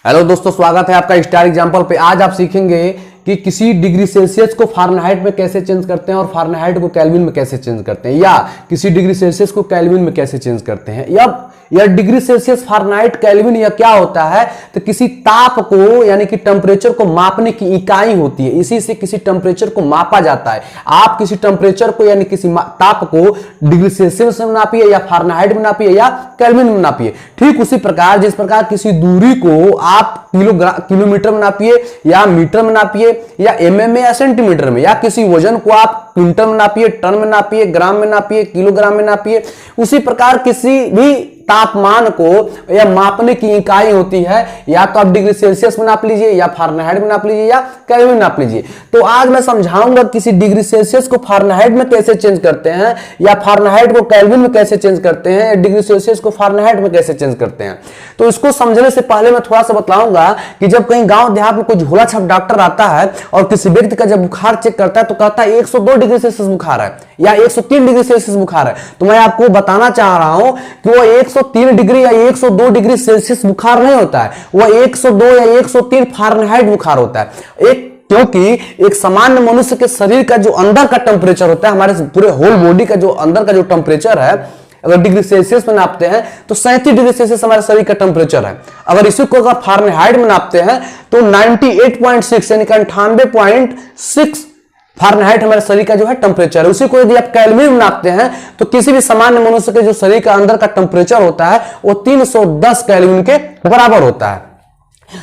Hello दोस्तों, स्वागत है आपका स्टार एग्जाम्पल पे। आज आप सीखेंगे कि किसी डिग्री सेल्सियस को फारेनहाइट में कैसे चेंज करते हैं और फारेनहाइट को केल्विन में कैसे चेंज करते हैं, या किसी डिग्री सेल्सियस को केल्विन में कैसे चेंज करते हैं। या डिग्री सेल्सियस, फारेनहाइट, केल्विन या क्या होता है, तो किसी ताप को यानी कि टेम्परेचर को मापने की इकाई होती है। इसी से किसी टेम्परेचर को मापा जाता है। आप किसी टेम्परेचर को यानी किसी ताप को डिग्री सेल्सियस में नापिए या फारेनहाइट में नापिए या केल्विन में नापिए। ठीक उसी प्रकार जिस प्रकार किसी दूरी को आप किलोमीटर में नापिए या मीटर में नापिए या एमएम में या सेंटीमीटर में, या किसी वजन को आप क्विंटल में नापिए, टन में नापिए, ग्राम में नापिए, किलोग्राम में नापिए, उसी प्रकार किसी भी तापमान को या मापने की इकाई होती है, या तो आप डिग्री सेल्सियस में नाप लीजिए या फारेनहाइट में नाप लीजिए या केल्विन में नाप लीजिए। तो आज मैं समझाऊंगा किसी डिग्री सेल्सियस को फारेनहाइट में कैसे चेंज करते हैं, या फारेनहाइट को केल्विन में कैसे चेंज करते हैं, या डिग्री सेल्सियस को फारेनहाइट में कैसे चेंज करते हैं। तो इसको समझने से पहले मैं थोड़ा सा बताऊंगा कि जब कहीं गांव देहात में कोई झोला छाप डॉक्टर आता है और किसी व्यक्ति का जब बुखार चेक करता है तो कहता है 102 डिग्री सेल्सियस बुखार है या 103 डिग्री सेल्सियस बुखार है, तो मैं आपको बताना चाह रहा हूं कि वो 103 डिग्री या 102 डिग्री सेल्सियस बुखार नहीं होता है, वो 102 या 103 फारेनहाइट बुखार होता है। क्योंकि एक सामान्य मनुष्य के शरीर का जो अंदर का टेम्परेचर होता है, हमारे पूरे होल बॉडी का जो अंदर का जो टेम्परेचर है, अगर डिग्री सेल्सियस में नापते हैं तो 37 डिग्री सेल्सियस हमारे शरीर का टेम्परेचर है। अगर इसी को अगर फारेनहाइट में नापते हैं तो 98.6 यानी 98.6 फारेनहाइट हमारे शरीर का जो है टेम्परेचर है। उसी को यदि आप केल्विन में नापते हैं तो किसी भी सामान्य मनुष्य के जो शरीर का अंदर का टेम्परेचर होता है वो 310 केल्विन के बराबर होता है।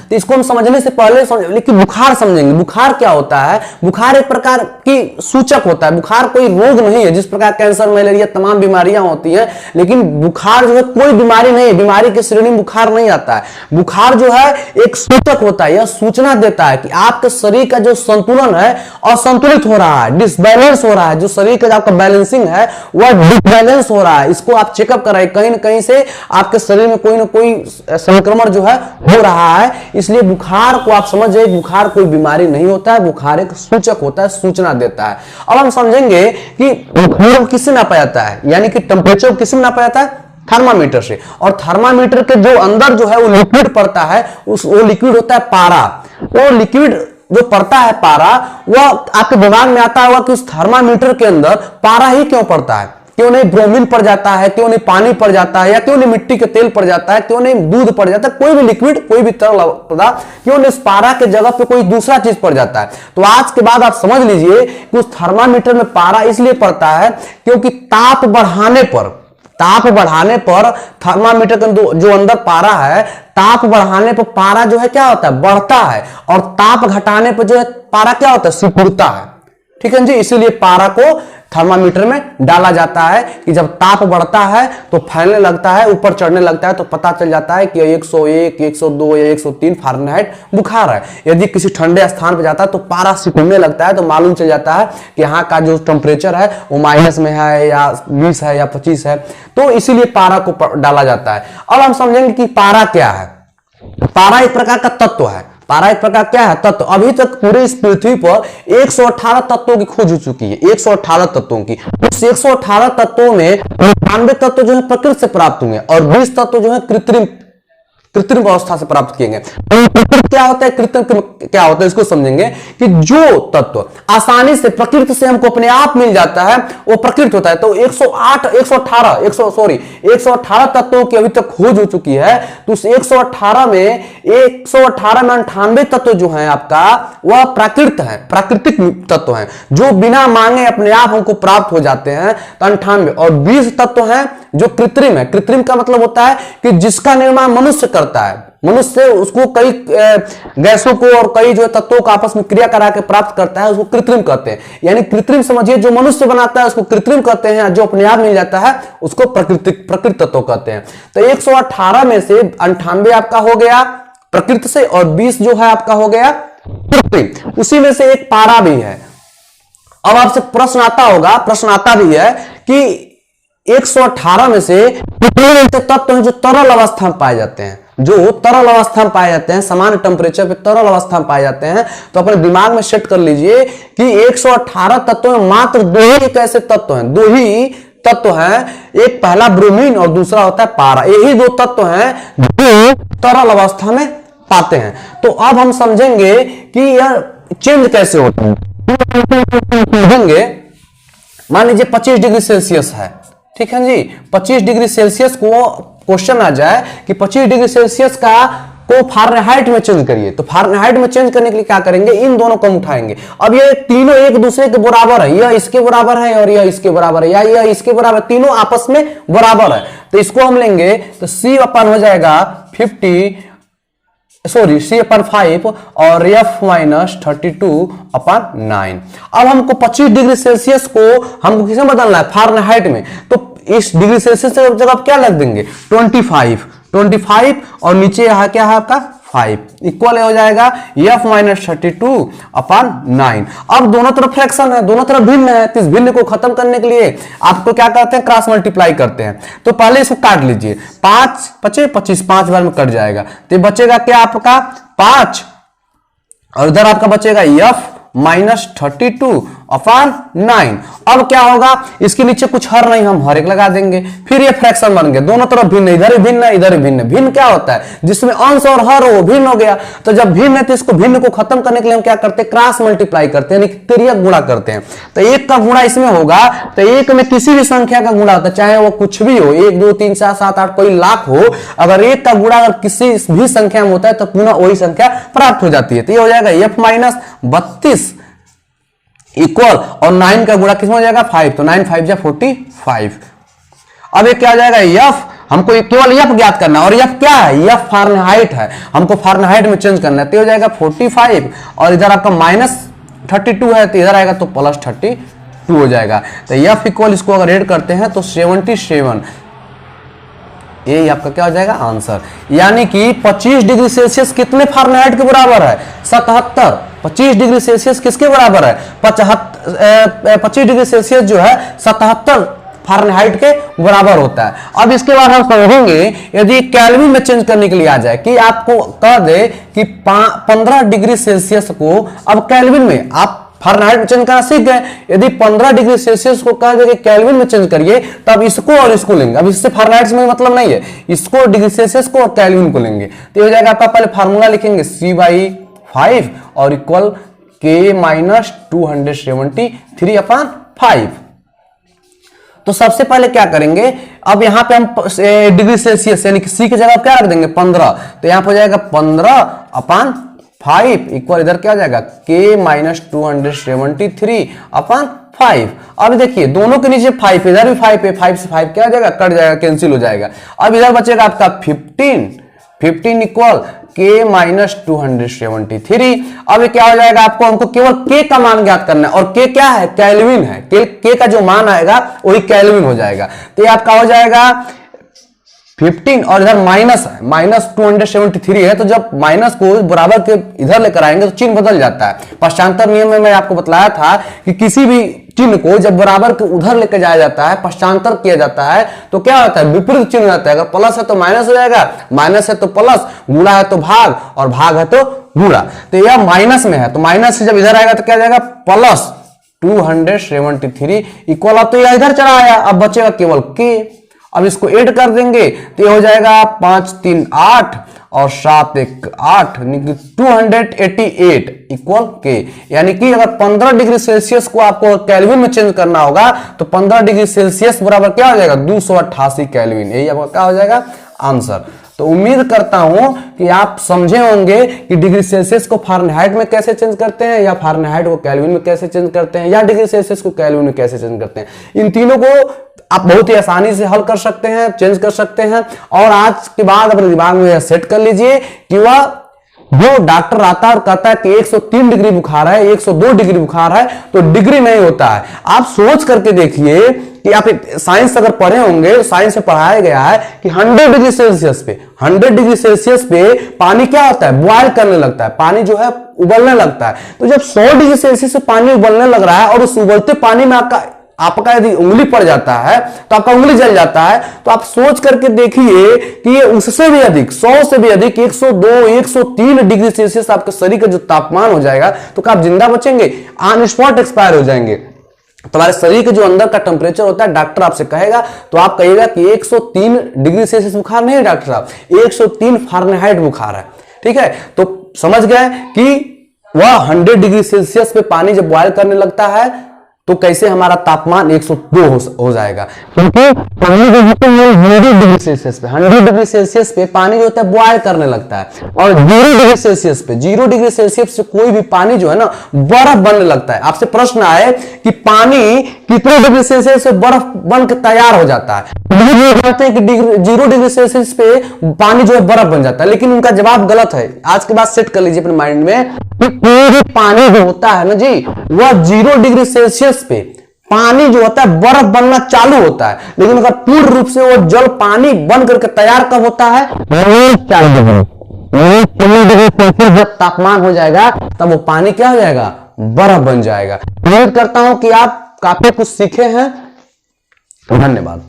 तो इसको हम समझने से पहले लेकिन बुखार समझेंगे। बुखार क्या होता है? बुखार एक प्रकार की सूचक होता है। बुखार कोई रोग नहीं है, जिस प्रकार कैंसर, मलेरिया तमाम बीमारियां होती हैं, लेकिन बुखार जो है कोई बीमारी नहीं है, बीमारी की श्रेणी में बुखार नहीं आता है। बुखार जो है एक सूचक होता है, यह सूचना देता है कि आपके शरीर का जो संतुलन है असंतुलित हो रहा है, डिसबैलेंस हो रहा है, जो शरीर का आपका बैलेंसिंग है वह डिसबैलेंस हो रहा है। इसको आप चेकअप कराएं, कहीं ना कहीं से आपके शरीर में कोई ना कोई संक्रमण जो है हो रहा है। इसलिए बुखार को आप समझ जाइए, बुखार कोई बीमारी नहीं होता है, बुखार एक सूचक होता है, सूचना देता है। अब हम समझेंगे कि बुखार को किससे नापा जाता है, यानी कि टेम्परेचर को किससे नापा जाता है? थर्मामीटर से। और थर्मामीटर के जो अंदर जो है वो लिक्विड पड़ता है, वो लिक्विड होता है पारा। वो लिक्विड जो पड़ता है पारा, वह आपके दिमाग में आता होगा कि उस थर्मामीटर के अंदर पारा ही क्यों पड़ता है, क्यों नहीं ब्रोमीन पड़ जाता है, क्यों नहीं पानी पड़ जाता है, या क्यों नहीं मिट्टी के तेल पड़ जाता है, क्यों नहीं दूध पड़ जाता है, कोई भी लिक्विड, कोई भी तरल पदार्थ, क्यों नहीं पारा के जगह पे कोई दूसरा चीज पड़ जाता है। तो आज के बाद आप समझ लीजिए कि उस थर्मामीटर में पारा इसलिए पड़ता है क्योंकि ताप बढ़ाने पर थर्मामीटर का जो अंदर पारा है, ताप बढ़ाने पर पारा जो है क्या होता है? बढ़ता है, और ताप घटाने पर जो है पारा क्या होता है? सिकुड़ता है। ठीक है जी, इसीलिए पारा को थर्मामीटर में डाला जाता है कि जब ताप बढ़ता है तो फैलने लगता है, ऊपर चढ़ने लगता है, तो पता चल जाता है कि 101, 102 या 103 फारेनहाइट बुखार है। यदि किसी ठंडे स्थान पर जाता है तो पारा सिकुड़ने लगता है, तो मालूम चल जाता है कि यहाँ का जो टेम्परेचर है वो माइनस में है या 20 है या 25 है, तो इसीलिए पारा को डाला जाता है। अब हम समझेंगे कि पारा क्या है। पारा एक प्रकार का तत्व है। पारा एक प्रकार क्या है? तत्व। अभी तक पूरे इस पृथ्वी पर 118 तत्वों की खोज हो चुकी है, 118 तत्वों की। उस 118 तत्वों में 98 तत्व जो है प्रकृति से प्राप्त हुए और 20 तत्व जो है कृत्रिम अवस्था से प्राप्त किए गए। प्रकृति क्या होता है, कृत्रिम क्या होता है, इसको समझेंगे कि जो तत्व आसानी से प्रकृति से हमको अपने आप मिल जाता है वो प्रकृति होता है। तो 118 तत्वों की अभी तक खोज हो चुकी है। तो उस 118 में 98 तत्व जो है आपका वह प्राकृतिक तत्व है, जो बिना मांगे अपने आप हमको प्राप्त हो जाते हैं। तो 98 और 20 तत्व हैं जो कृत्रिम है। कृत्रिम का मतलब होता है कि जिसका निर्माण मनुष्य करता है, मनुष्य उसको कई गैसों को और कई जो तत्वों को आपस में क्रिया करा के प्राप्त करता है, उसको कृत्रिम कहते हैं। यानी कृत्रिम समझिए, जो मनुष्य बनाता है उसको कृत्रिम कहते हैं, जो अपने आप मिल जाता है उसको प्रकृति तत्व कहते हैं। तो 118 में से 98 आपका हो गया प्रकृति से और 20 जो है आपका हो गया कृत्रिम। उसी में से एक पारा भी है। अब आपसे प्रश्न आता भी है कि 118 में से कितने ऐसे तत्व हैं जो तरल अवस्था में पाए जाते हैं, सामान्य टेम्परेचर पे तरल अवस्था में पाए जाते हैं। तो अपने दिमाग में सेट कर लीजिए कि 118 तत्वों में मात्र 2 ही ऐसे तत्व हैं, 2 ही तत्व हैं, एक पहला ब्रोमीन और दूसरा होता है पारा। यही 2 तत्व हैं जो तरल अवस्था में पाते हैं। तो अब हम समझेंगे कि यह चेंज कैसे होता है। समझेंगे, मान लीजिए 25 डिग्री सेल्सियस है, ठीक है जी, 25 डिग्री सेल्सियस को क्वेश्चन आ जाए कि 25 डिग्री सेल्सियस का को फारेनहाइट में चेंज करिए, तो फारेनहाइट में चेंज करने के लिए क्या करेंगे, इन दोनों को हम उठाएंगे। अब ये तीनों एक दूसरे के बराबर है, यह इसके बराबर है और यह इसके बराबर है, या यह इसके बराबर, तीनों आपस में बराबर है। तो इसको हम लेंगे तो C अपन हो जाएगा 5 और F माइनस 32/9। अब हमको 25 डिग्री सेल्सियस को हमको किसमें बदलना है, फारेनहाइट में। तो इस डिग्री सेल्सियस की जगह आप क्या लग देंगे, 25 और नीचे यहां क्या है आपका 5 इक्वल हो जाएगा F माइनस 32/9। अब दोनों तरफ फ्रैक्शन है, दोनों तरफ भिन्न है, तो इस भिन्न को खत्म करने के लिए आपको क्या करते हैं, क्रॉस मल्टीप्लाई करते हैं। तो पहले इसको काट लीजिए, 5 25 25 5 बार में कट जाएगा, तो बचेगा क्या आपका 5 और इधर आपका बचेगा F माइनस 32/9। अब क्या होगा, इसके नीचे कुछ हर नहीं, हम हर एक लगा देंगे, फिर ये फ्रैक्शन बन गया, दोनों तरफ भिन्न, इधर भिन्न है इधर भिन्न। भिन्न क्या होता है, जिसमें अंश और हर हो भिन्न हो गया। तो जब भिन्न है तो इसको भिन्न को खत्म करने के लिए हम क्या करते हैं, क्रॉस मल्टीप्लाई करते हैं, यानी तिर्यक गुणा करते हैं। तो एक का गुणा इसमें होगा, तो एक में किसी भी संख्या का गुणा होता है, चाहे वो कुछ भी हो, 1 2 3 4 7 8 कोई लाख हो, अगर एक का गुणा अगर किसी भी संख्या में होता है तो पुनः वही संख्या प्राप्त हो जाती है। तो ये हो जाएगा F माइनस 32 इक्वल और 9 का गुणा किसमें हो जाएगा 5, तो 9 5 जा 45। अब ये क्या हो जाएगा F, हमको केवल F ज्ञात करना है, और F क्या है, F फारेनहाइट है, हमको फारेनहाइट में चेंज करना है। तो हो जाएगा 45 और इधर आपका माइनस 32 है, तो इधर आएगा तो प्लस 32 हो जाएगा। तो F इक्वल, इसको अगर ऐड करते हैं तो 77, ये आपका क्या हो जाएगा आंसर। यानी कि 25 डिग्री सेल्सियस कितने फारेनहाइट के बराबर है, 77। 25 डिग्री सेल्सियस किसके बराबर है, 25 डिग्री सेल्सियस जो है 77 फारेनहाइट के बराबर होता है। अब इसके बाद हम समझेंगे, यदि केल्विन में चेंज करने के लिए आ जाए, कि आपको कह दे कि 15 डिग्री सेल्सियस को अब केल्विन में, आप फारेनहाइट में चेंज करना सीख गए, यदि 15 डिग्री सेल्सियस को कह देंगे केल्विन में चेंज करिए, तब इसको और इसको लेंगे। अब इससे फारेनहाइट में मतलब नहीं है, इसको डिग्री सेल्सियस को और केल्विन को लेंगे। तो हो जाएगा आपका, पहले फार्मूला लिखेंगे C/5 और इक्वल K माइनस 273/5। तो सबसे पहले क्या करेंगे, अब यहां पे हम डिग्री सेल्सियस यानी कि C की जगह क्या रख देंगे 15, तो यहां पर हो जाएगा 15/5 इक्वल इधर क्या हो जाएगा K माइनस 273/5। अब देखिए दोनों के नीचे 5, इधर भी 5 है, 5 से 5 क्या हो जाएगा, कट जाएगा, कैंसिल हो जाएगा। अब इधर बचेगा आपका 15 इक्वल K माइनस 273। अब क्या हो जाएगा, आपको हमको केवल K का मान ज्ञात करना है, और K क्या है, केल्विन है। K का जो मान आएगा वही केल्विन हो जाएगा। तो ये आपका हो जाएगा 15 और इधर माइनस है, माइनस 273 है, तो जब माइनस को बराबर के इधर लेकर आएंगे तो चिन्ह बदल जाता है। पश्चांतर नियम में मैं आपको बतलाया था कि किसी भी चिन्ह को जब बराबर के उधर लेकर जाया जाता है, पश्चांतर किया जाता है, तो क्या होता है, विपरीत चिन्ह रहता है। अगर प्लस है तो माइनस हो जाएगा, माइनस है तो प्लस, गुणा है तो भाग, और भाग है तो गुणा। तो यह माइनस में है, तो माइनस से जब इधर आएगा तो क्या जाएगा प्लस 273 इक्वल। अब तो यह इधर चला आया, अब बचेगा केवल K। अब इसको ऐड कर देंगे तो ये हो जाएगा 5 3 8 और 7 1 8 288 इक्वल K। यानी कि अगर 15 डिग्री सेल्सियस को आपको केल्विन में चेंज करना होगा तो 15 डिग्री सेल्सियस बराबर क्या हो जाएगा 288 केल्विन, यही आपका क्या हो जाएगा आंसर। तो उम्मीद करता हूं कि आप समझे होंगे कि डिग्री सेल्सियस को फारेनहाइट में कैसे चेंज करते हैं, या फारेनहाइट को केल्विन में कैसे चेंज करते हैं, या डिग्री सेल्सियस को केल्विन में कैसे चेंज करते हैं। इन तीनों को आप बहुत ही आसानी से हल कर सकते हैं, चेंज कर सकते हैं। और आज के बाद अपने दिमाग में सेट कर लीजिए कि वह जो डॉक्टर आता है और कहता है कि 103 डिग्री बुखार है, 102 डिग्री बुखार है, तो डिग्री नहीं होता है। आप सोच करके देखिए कि आप साइंस अगर पढ़े होंगे, साइंस में पढ़ाया गया है कि 100 डिग्री सेल्सियस पे, 100 डिग्री सेल्सियस पे पानी क्या होता है, बॉयल करने लगता है, पानी जो है उबलने लगता है। तो जब 100 डिग्री सेल्सियस से पानी उबलने लग रहा है और उस उबलते पानी में आपका यदि उंगली पड़ जाता है तो आपका उंगली जल जाता है, तो आप सोच करके देखिए कि ये उससे भी अधिक, 100 से भी अधिक, 102 103 डिग्री सेल्सियस आपके शरीर का जो तापमान हो जाएगा, तो क्या आप जिंदा बचेंगे, ऑन स्पॉट एक्सपायर हो जाएंगे। तुम्हारे शरीर के जो अंदर का टेम्परेचर होता है, डॉक्टर आपसे कहेगा तो आप कहिएगा कि 103 डिग्री सेल्सियस बुखार नहीं है डॉक्टर साहब, 103 फारेनहाइट बुखार है। ठीक है, तो समझ गए कि वह 100 डिग्री सेल्सियस पे पानी जब बॉयल करने लगता है तो कैसे हमारा तापमान 102 हो जाएगा, क्योंकि पानी जो होता है 100 डिग्री सेल्सियस पे, 100 डिग्री सेल्सियस पे पानी जो होता है बॉयल करने लगता है, और 0 डिग्री सेल्सियस पे, 0 डिग्री सेल्सियस से कोई भी पानी जो है ना बर्फ बनने लगता है। आपसे प्रश्न आए कि पानी कितने डिग्री सेल्सियस से बर्फ बन के तैयार हो जाता है, कहते हैं कि 0 डिग्री सेल्सियस पे पानी जो है बर्फ बन जाता है, लेकिन उनका जवाब गलत है। आज के बाद सेट कर लीजिए अपने माइंड में कि कोई भी पानी जो होता है ना जी, वह 0 डिग्री सेल्सियस पे पानी जो होता है बर्फ बनना चालू होता है, लेकिन अगर पूर्ण रूप से वो जल पानी बन करके तैयार कब होता है, 40 डिग्री सेल्सियस जब तापमान हो जाएगा तब वो पानी क्या हो जाएगा, बर्फ बन जाएगा। उम्मीद करता हूं कि आप काफी कुछ सीखे हैं। धन्यवाद।